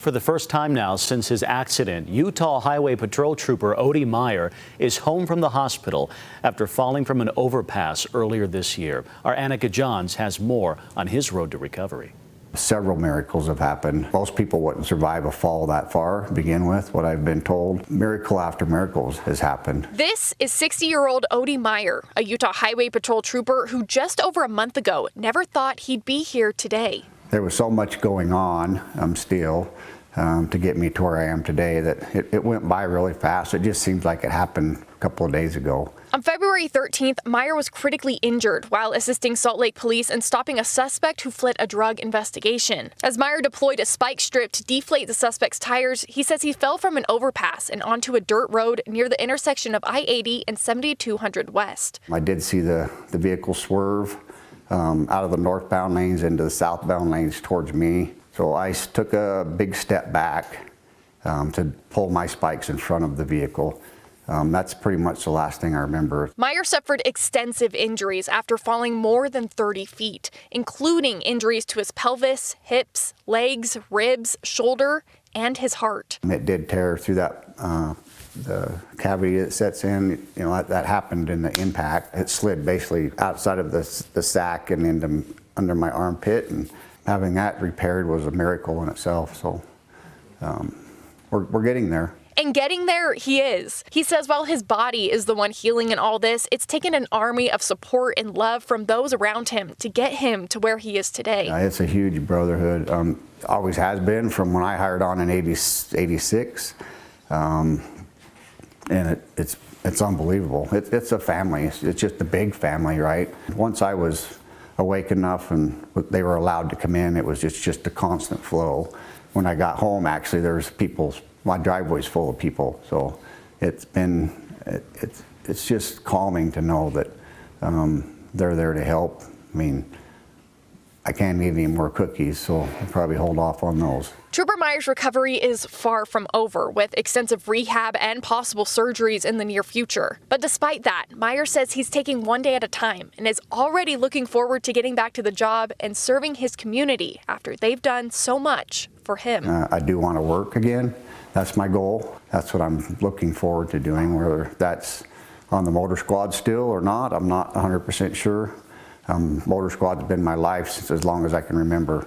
For the first time now since his accident, Utah Highway Patrol Trooper Odie Meyer is home from the hospital after falling from an overpass earlier this year. Our Annika Johns has more on his road to recovery. Several miracles have happened. Most people wouldn't survive a fall that far to begin with, what I've been told. Miracle after miracles has happened. This is 60-year-old Odie Meyer, a Utah Highway Patrol trooper who just over a month ago never thought he'd be here today. There was so much going on still to get me to where I am today that it went by really fast. It just seems like it happened a couple of days ago. On February 13th, Meyer was critically injured while assisting Salt Lake police in stopping a suspect who fled a drug investigation. As Meyer deployed a spike strip to deflate the suspect's tires, he says he fell from an overpass and onto a dirt road near the intersection of I-80 and 7200 West. I did see the vehicle swerve out of the northbound lanes into the southbound lanes towards me. So I took a big step back to pull my spikes in front of the vehicle. That's pretty much the last thing I remember. Meyer suffered extensive injuries after falling more than 30 feet, including injuries to his pelvis, hips, legs, ribs, shoulder, and his heart. It did tear through that the cavity that sets in. You know, that happened in the impact. It slid basically outside of the sack and into under my armpit, and having that repaired was a miracle in itself. So we're getting there. And getting there, he is. He says while his body is the one healing in all this, it's taken an army of support and love from those around him to get him to where he is today. It's a huge brotherhood. Always has been from when I hired on in '86. And it's unbelievable. It's a family. It's just a big family, right? Once I was awake enough and they were allowed to come in, it was just a constant flow. When I got home, actually, there's people. My driveway's full of people, so it's just calming to know that they're there to help. I mean, I can't eat any more cookies, so I'll probably hold off on those. Trooper Meyer's recovery is far from over, with extensive rehab and possible surgeries in the near future. But despite that, Meyer says he's taking one day at a time and is already looking forward to getting back to the job and serving his community after they've done so much for him. I do want to work again. That's my goal. That's what I'm looking forward to doing. Whether that's on the motor squad still or not, I'm not 100% sure. Motor squad's been my life since as long as I can remember.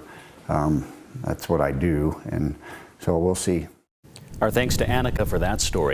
That's what I do, and so we'll see. Our thanks to Annika for that story.